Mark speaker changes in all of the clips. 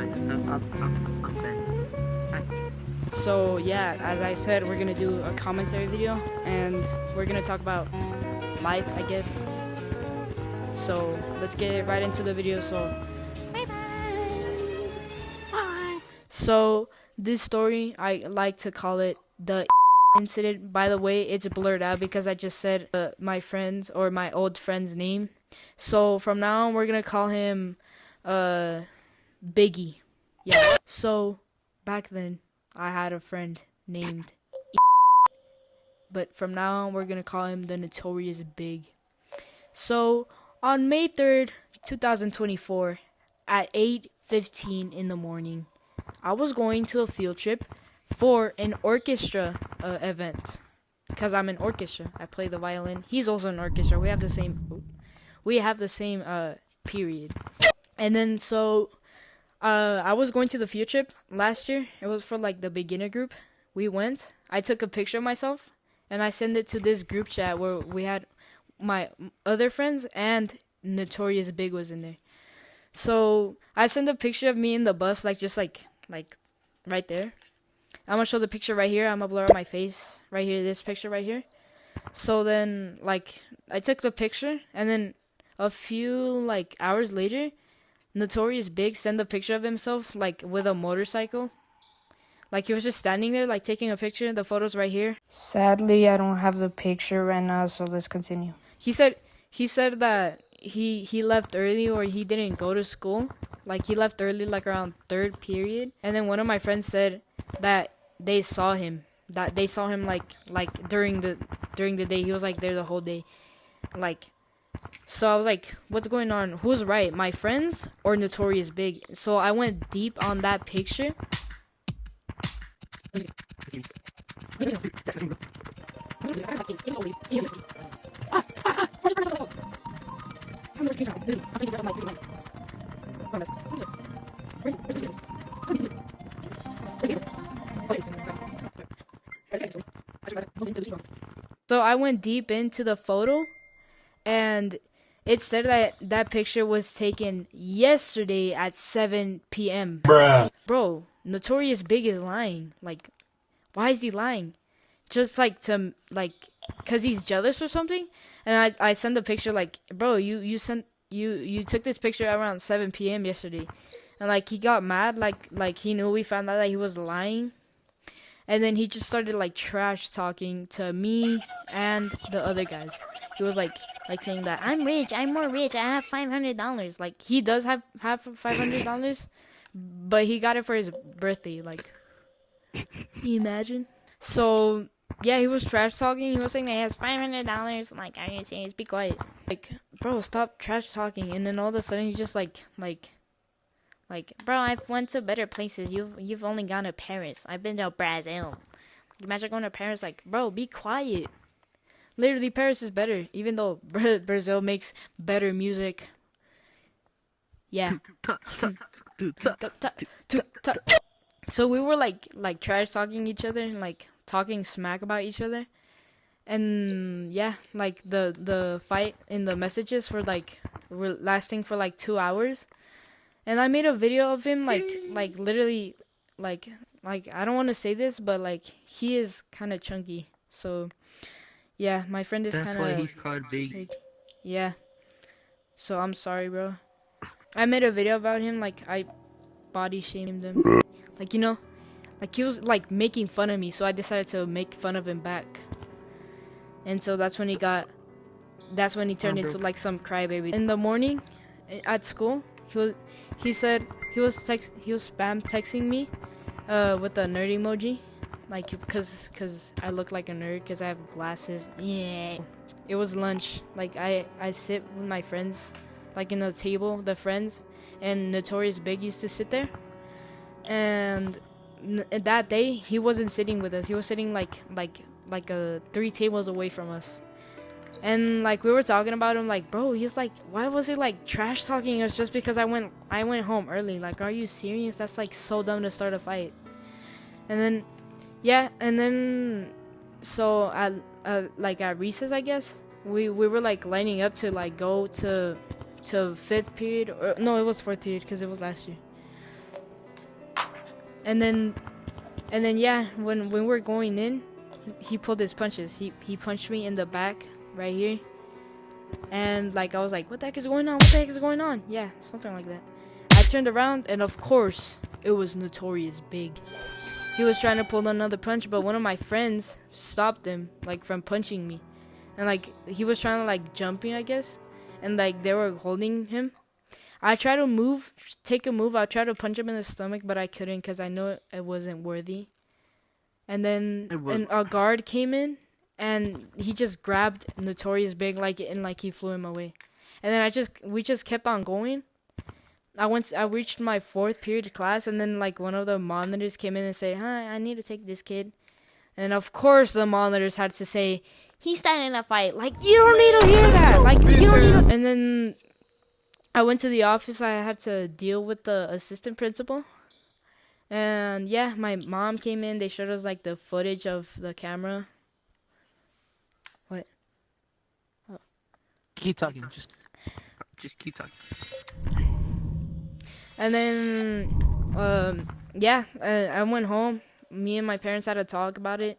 Speaker 1: I'm Ben. Hi.
Speaker 2: So yeah, as I said, we're gonna do a commentary video, and we're gonna talk about life, I guess. So let's get right into the video. So this story, I like to call it the incident. By the way, it's blurred out because I just said my friend's or my old friend's name. So from now on, we're gonna call him Biggie. Yeah. So back then, I had a friend named but from now on, we're gonna call him the Notorious Big. So on May 3rd, 2024, at 8:15 in the morning, I was going to a field trip for an orchestra event. Cause I'm an orchestra. I play the violin. He's also an orchestra. We have the same. Period. And then I was going to the field trip last year. It was for like the beginner group. We went. I took a picture of myself and I sent it to this group chat where we had my other friends and Notorious Big was in there. So I sent a picture of me in the bus, like right there. I'm gonna show the picture right here. I'm gonna blur out my face right here. This picture right here. So then, like, I took the picture, and then a few hours later, Notorious Big sent a picture of himself like with a motorcycle. Like he was just standing there, like taking a picture. The photo's right here. Sadly, I don't have the picture right now, so let's continue. He said that he left early or he didn't go to school. Like he left early, like around third period. And then one of my friends said that they saw him. That they saw him like during the day. He was like there the whole day. So I was like, what's going on? Who's right? My friends or Notorious Big? So I went deep on that picture. So I went deep into the photo, and it said that that picture was taken yesterday at 7 p.m.
Speaker 3: Bruh.
Speaker 2: Bro, Notorious Big is lying. Like, why is he lying? Just cause he's jealous or something? And I sent the picture like, bro, you took this picture around 7 p.m. yesterday. And like he got mad, like he knew we found out that he was lying. And then he just started like trash talking to me and the other guys. He was like saying that I'm rich, I'm more rich, I have $500. Like he does have $500, but he got it for his birthday. Like, can you imagine? So yeah, he was trash talking. He was saying that he has $500. Like, are you serious? Be quiet. Like, bro, stop trash talking. And then all of a sudden he's just like, bro, I've went to better places. You've only gone to Paris. I've been to Brazil. Imagine going to Paris. Like, bro, be quiet. Literally, Paris is better, even though Brazil makes better music. Yeah. So we were like trash talking each other and like talking smack about each other. And yeah, like the fight in the messages were lasting for like 2 hours. And I made a video of him like literally like I don't want to say this, but like he is kind of chunky. So yeah, my friend is kind of.
Speaker 1: That's why he's called Big.
Speaker 2: Yeah. So I'm sorry, bro. I made a video about him. Like I body shamed him. Like, you know, like he was like making fun of me. So I decided to make fun of him back. And so that's when he turned into like some crybaby. In the morning, at school, he said he was spam texting me, with the nerd emoji. Like, cause I look like a nerd, cause I have glasses. Yeah. It was lunch. Like I sit with my friends, like in the table, the friends, and Notorious Big used to sit there. And that day he wasn't sitting with us. He was sitting like 3 tables away from us. And like we were talking about him, like, bro, he's like, why was he like trash talking us just because I went home early? Like, are you serious? That's like so dumb to start a fight. And then yeah, and then so at recess, I guess, we were like lining up to like go to 5th period, or no, it was 4th period because it was last year. And then yeah, when we're going in, he pulled his punches. He punched me in the back right here. And like I was like, what the heck is going on? What the heck is going on? Yeah, something like that. I turned around and of course it was Notorious Big. He was trying to pull another punch, but one of my friends stopped him like from punching me. And like he was trying to like jump me, I guess. And like they were holding him. I tried to move, take a move. I tried to punch him in the stomach, but I couldn't because I know it wasn't worthy. And then a guard came in, and he just grabbed Notorious Big like he flew him away. And then we just kept on going. I reached my 4th period class, and then like one of the monitors came in and said, "Hi, I need to take this kid." And of course the monitors had to say, "He's starting a fight." Like, you don't need to hear that. Like, you don't need to. And then I went to the office. I had to deal with the assistant principal. And yeah, my mom came in. They showed us like the footage of the camera. What? Oh.
Speaker 1: Keep talking. Just keep talking.
Speaker 2: And then, yeah, I went home. Me and my parents had a talk about it.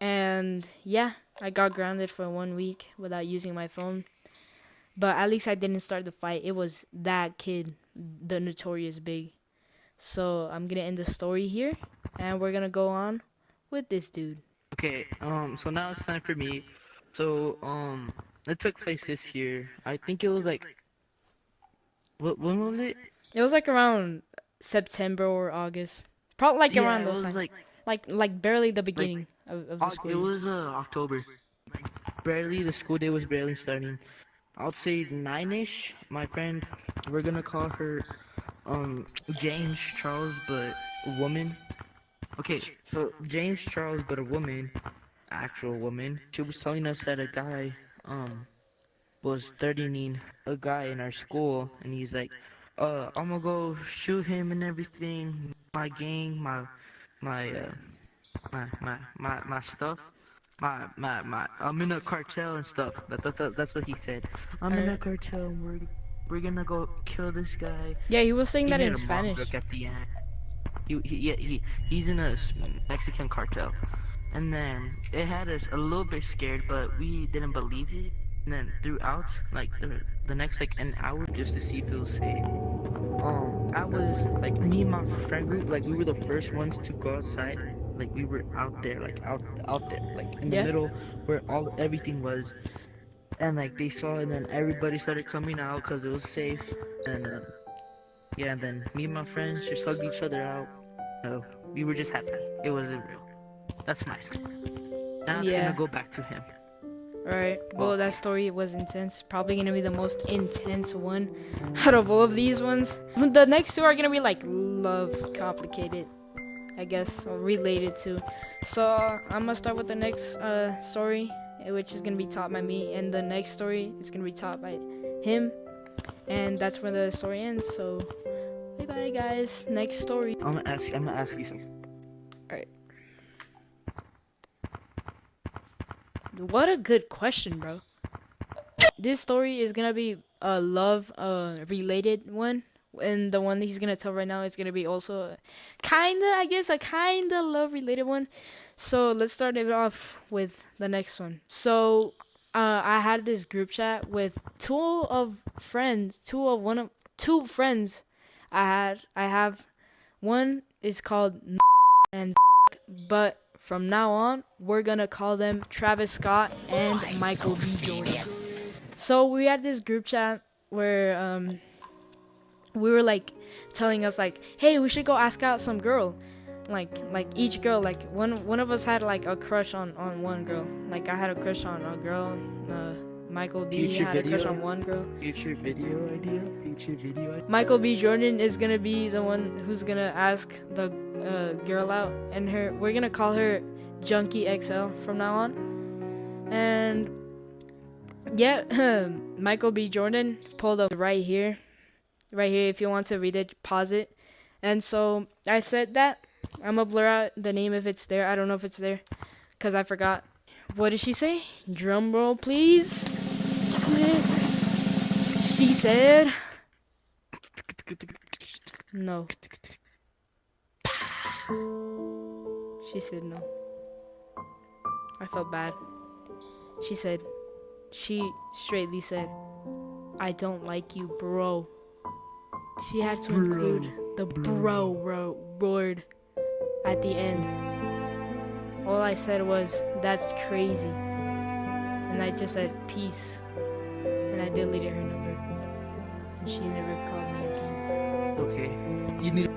Speaker 2: And yeah, I got grounded for 1 week without using my phone. But at least I didn't start the fight. It was that kid, the Notorious Big. So I'm gonna end the story here, and we're gonna go on with this dude.
Speaker 1: Okay. So now it's time for me. So it took place this year. I think it was like. When was it?
Speaker 2: It was like around September or August, probably like around those times. Like barely the beginning of the school
Speaker 1: It
Speaker 2: year.
Speaker 1: was October. Barely, the school day was barely starting. I'll say 9-ish. My friend, we're gonna call her James Charles, but a woman. Okay, so James Charles, but a woman, actual woman. She was telling us that a guy was threatening a guy in our school, and he's like, I'm gonna go shoot him and everything. My gang, my stuff. I'm in a cartel and stuff. That's what he said. I'm in a cartel. And we're gonna go kill this guy.
Speaker 2: Yeah, he was saying
Speaker 1: He
Speaker 2: that
Speaker 1: made
Speaker 2: in
Speaker 1: a mom
Speaker 2: Spanish.
Speaker 1: joke at the end. He's in a Mexican cartel, and then it had us a little bit scared, but we didn't believe it. And then throughout like the next like an hour just to see if it was safe. I was like me and my friend group, like we were the first ones to go outside. Like we were out there, like out there, like in the
Speaker 2: Yeah.
Speaker 1: middle where everything was. And like they saw it, and then everybody started coming out because it was safe. And yeah, and then me and my friends just hugged each other out. We were just happy. It wasn't real. That's my story. Now it's gonna go back to him.
Speaker 2: Alright. Well, that story was intense. Probably gonna be the most intense one out of all of these ones. The next two are gonna be like love complicated, I guess, or related to. So I'm gonna start with the next story, which is gonna be taught by me, and the next story is gonna be taught by him, and that's where the story ends. So bye bye guys. Next story.
Speaker 1: I'm gonna ask you something.
Speaker 2: Alright. What a good question, bro. This story is gonna be a love related one, and the one that he's gonna tell right now is gonna be also a kinda love related one. So let's start it off with the next one. So I had this group chat with two friends I have. One is called and but from now on, we're gonna call them Travis Scott and Michael B. Jordan. So we had this group chat where we were like telling us like, hey, we should go ask out some girl. Like each girl, like one of us had like a crush on one girl. Like I had a crush on a girl. Michael B had a crush on one girl.
Speaker 1: Future video idea.
Speaker 2: Michael B. Jordan is gonna be the one who's gonna ask the girl out, and we're gonna call her Junkie XL from now on. And yeah, Michael B. Jordan pulled up right here. If you want to read it, pause it. And so I said that I'm gonna blur out the name if it's there. I don't know if it's there because I forgot. What did she say? Drum roll, please. She said no. She said no. I felt bad. She straightly said, I don't like you, bro. She had to include the bro word at the end. All I said was, that's crazy. And I just said, peace. And I deleted her number. And she never called me again.
Speaker 1: Okay. You need.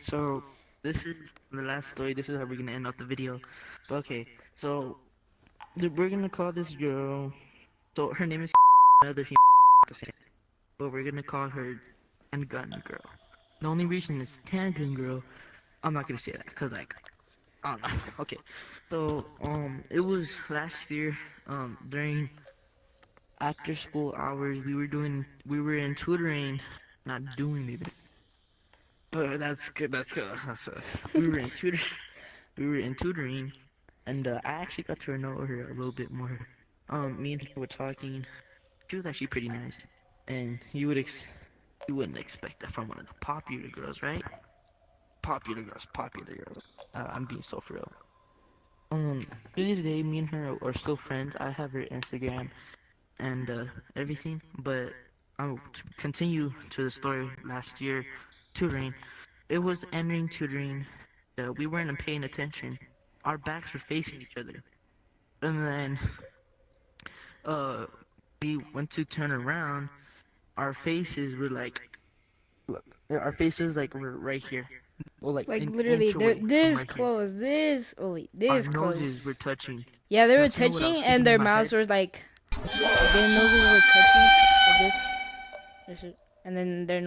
Speaker 1: So this is the last story. This is how we're gonna end up the video. But okay, so we're gonna call this girl. So her name is another female, but we're gonna call her Handgun Girl. The only reason it's Handgun Girl, I'm not gonna say that because like I don't know. Okay, so it was last year during after school hours we were in tutoring, not doing anything. That's good. That's good. We were in tutoring, and I actually got to know her a little bit more. Me and her were talking. She was actually pretty nice, and you wouldn't expect that from one of the popular girls, right? Popular girls, popular girls. I'm being so for real. To this day, me and her are still friends. I have her Instagram and everything, but I'll continue to the story last year, tutoring. It was entering tutoring. We weren't paying attention. Our backs were facing each other, and then uh, we went to turn around. Our faces were like, look, our faces like were right here, well, like
Speaker 2: Like
Speaker 1: an
Speaker 2: literally,
Speaker 1: inch
Speaker 2: they're
Speaker 1: away from
Speaker 2: this
Speaker 1: right here.
Speaker 2: close.
Speaker 1: Our
Speaker 2: This
Speaker 1: noses were
Speaker 2: close.
Speaker 1: touching.
Speaker 2: Yeah, they were
Speaker 1: Not to know what I was
Speaker 2: touching, and
Speaker 1: thinking in
Speaker 2: their
Speaker 1: my
Speaker 2: mouths
Speaker 1: head.
Speaker 2: were like, their noses were touching like this, and then their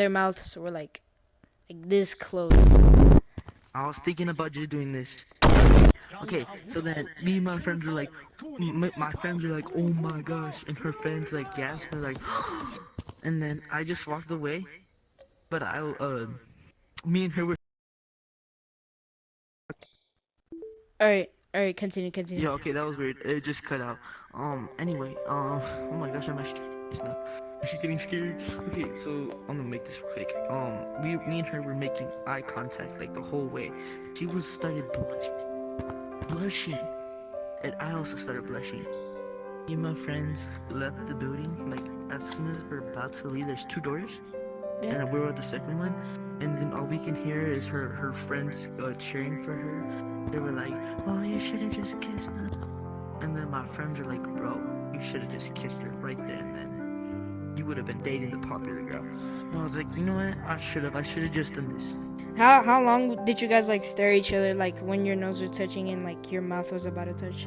Speaker 2: mouths were like this close.
Speaker 1: I was thinking about just doing this. Okay, so then me and my friends were like, my friends were like, oh my gosh, and her friends like gasped, her like, and then I just walked away. But me and her were.
Speaker 2: All right, continue,
Speaker 1: Yeah,
Speaker 2: continue.
Speaker 1: okay, that was weird. It just cut out. Anyway, oh my gosh, I'm actually now. She's getting scared. Okay, so I'm gonna make this quick. Me and her were making eye contact like the whole way. She was started blushing, and I also started blushing. Me and my friends left the building. Like as soon as we're about to leave, there's two doors,
Speaker 2: Yeah.
Speaker 1: and we're at the second one, and then all we can hear is her friends cheering for her. They were like, "Oh, you should have just kissed her." And then my friends were like, "Bro, you should have just kissed her right there and then. You would have been dating the popular girl." And I was like, you know what? I should have just done this.
Speaker 2: How long did you guys like stare at each other, like when your nose was touching and like your mouth was about to touch?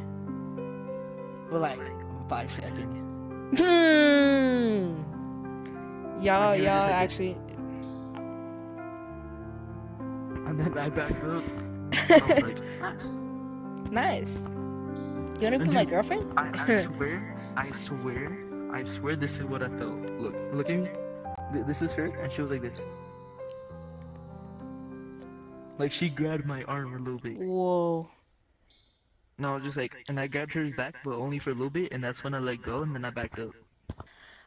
Speaker 1: For like 5 seconds.
Speaker 2: Y'all
Speaker 1: Like, we were just like this.
Speaker 2: actually.
Speaker 1: And then I backed up. I was like, nice.
Speaker 2: Nice. You wanna be
Speaker 1: And
Speaker 2: my
Speaker 1: dude,
Speaker 2: girlfriend?
Speaker 1: I swear this is what I felt. Look at me. This is her, and she was like this. Like she grabbed my arm a little bit.
Speaker 2: Whoa.
Speaker 1: No, I was just like, and I grabbed hers back, but only for a little bit, and that's when I let go, and then I backed up.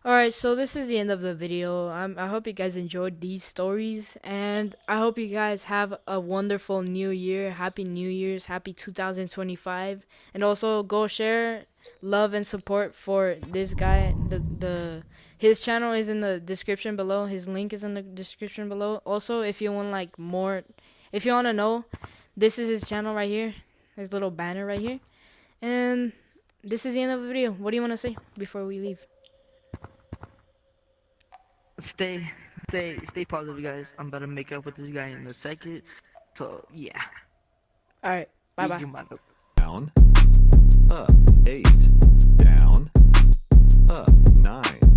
Speaker 2: Alright, so this is the end of the video. I hope you guys enjoyed these stories, and I hope you guys have a wonderful new year. Happy New Year's, happy 2025. And also go share love and support for this guy. His channel is in the description below. His link is in the description below. Also, if you want like more, if you want to know, this is his channel right here. His little banner right here. And this is the end of the video. What do you want to say before we leave?
Speaker 1: Stay positive, guys. I'm about to make up with this guy in a second. So yeah.
Speaker 2: Alright, bye bye.
Speaker 3: Down, up, 8, down, up, 9.